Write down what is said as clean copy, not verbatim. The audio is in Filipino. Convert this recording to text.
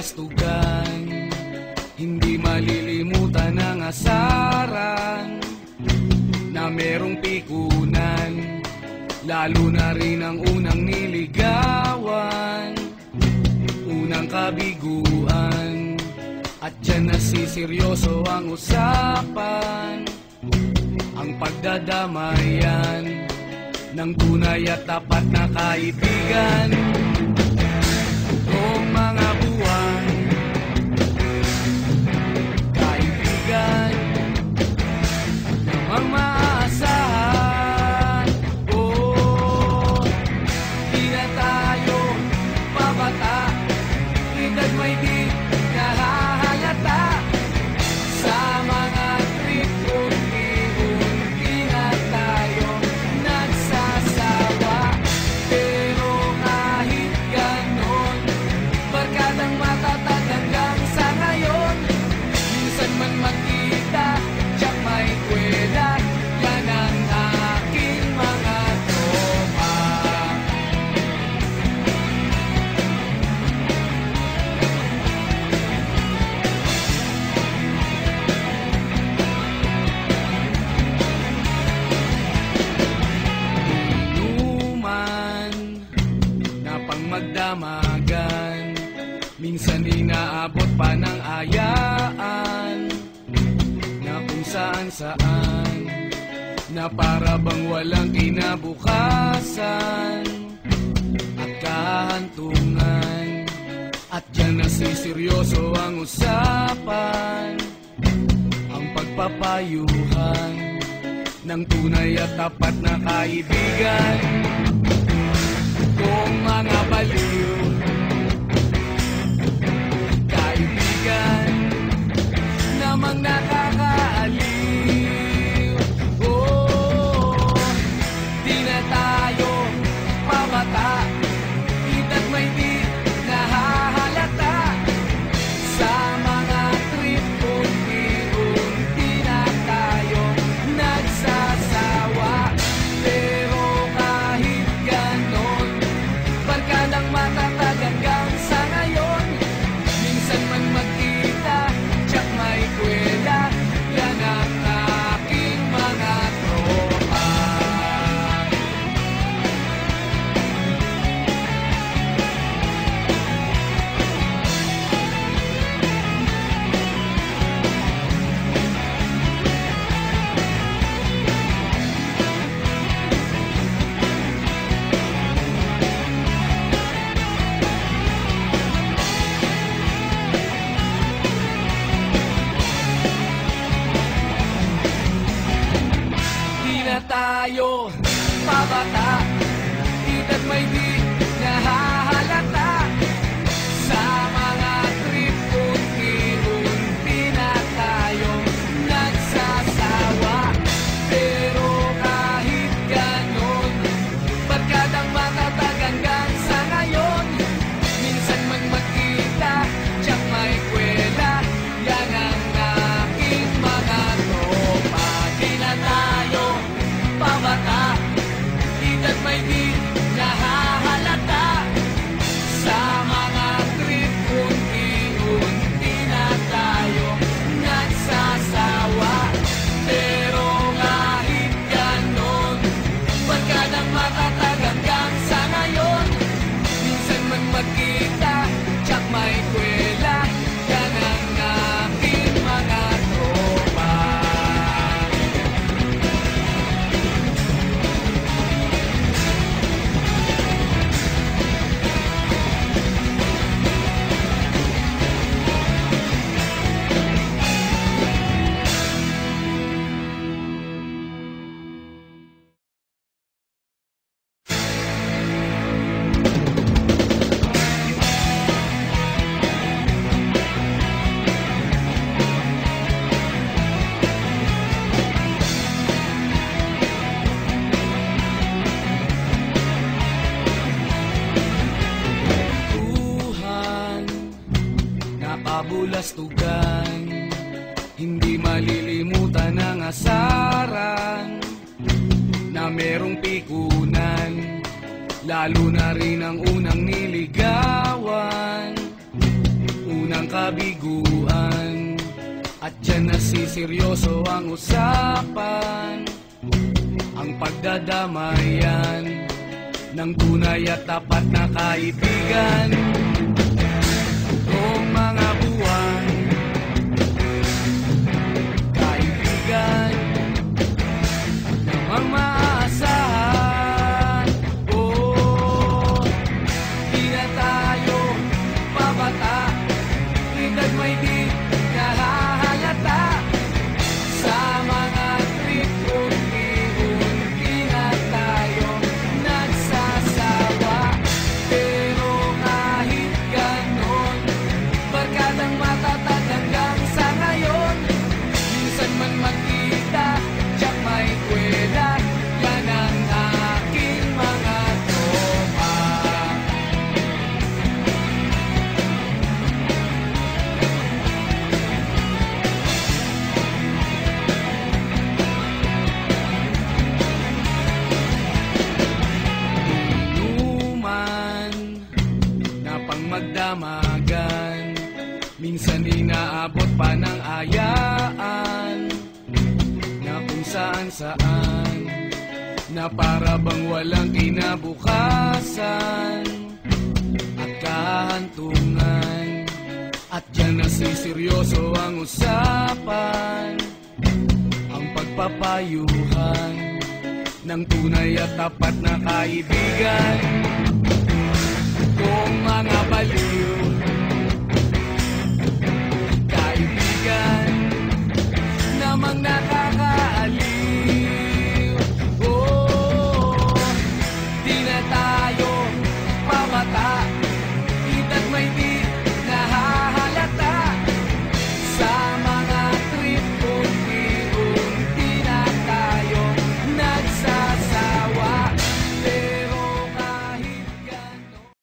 kabulastugan, hindi malilimutan ang asaran na merong pikunan, lalo na rin ang unang niligawan, unang kabiguan. At dyan nasiseryoso ang usapan, ang pagdadamayan ng tunay at tapat na kaibigan. Kung mga buwan, kaibigan namang maaasahan. Oh, di na tayo pabata, edad may di nahahalata. Sa mga trip unti-unti na tayo nagsasawa. Pero kahit ganon, barkadang matatag hanggang sa ngayon. Minsan man magkita, tiyak may kwela, yan ang aking mga tropa. Inuman na pang magdamagan, minsan inaabot pa ng ayaan, na kung saan-saan, na para bang walang kinabukasan at kahantungan. At dyan nasiseryoso ang usapan, ang pagpapayuhan ng tunay at tapat na kaibigan. Kung mga baliw, kaibigan namang nakakaaliw. Oh, di na tayo pabata, edad may di nahahalata. Sa mga trip unti-unti na tayo nagsasawa. Pero kahit ganon, barkadang matatag hanggang sa ngayon. Minsan man magkita, tiyak may kwela, yan ang aking mga tropa. Di na tayo pabata, edad may di nahahalata. Sa mga trip unti-unti na tayo nagsasawa. Pero kahit ganon, barkadang matatag hanggang sa ngayon. Minsan man magkita, tiyak may kwela, yan ang aking mga tropa. Di na tayo pabata, edad may di nahahalata. Sa mga trip unti-unti na tayo nagsasawa. Pero kahit ganon, barkadang matatag hanggang sa ngayon. Minsan man magkita, tiyak may kwela, yan ang aking mga tropa. Tuhan na kabulastugan, hindi malilimutan ang asaran na merong pikunan, lalo na rin ang unang niligawan, kabiguan, at dyan nasiseryoso ang usapan. Ang pagdadamayan ng tunay at tapat na kaibigan. Kung mga buwan, kaibigan namang maaasahan. Oh, di na tayo babata, edad may di nahahalata. Sa mga trip, unti-unti na tayo nagsasawa. Pero kahit ganon, barkadang matatag hanggang sa ngayon. Minsan man magkita, tiyak may kwela, yan ang aking mga tropa. Inuman na pang magdamagan, minsan inaabot pa ng ayaan, na kung saan-saan, na para bang walang kinabukasan at kahantungan. At dyan nasiseryoso ang usapan, ang pagpapayuhan ng tunay at tapat na kaibigan. Kung mga baliw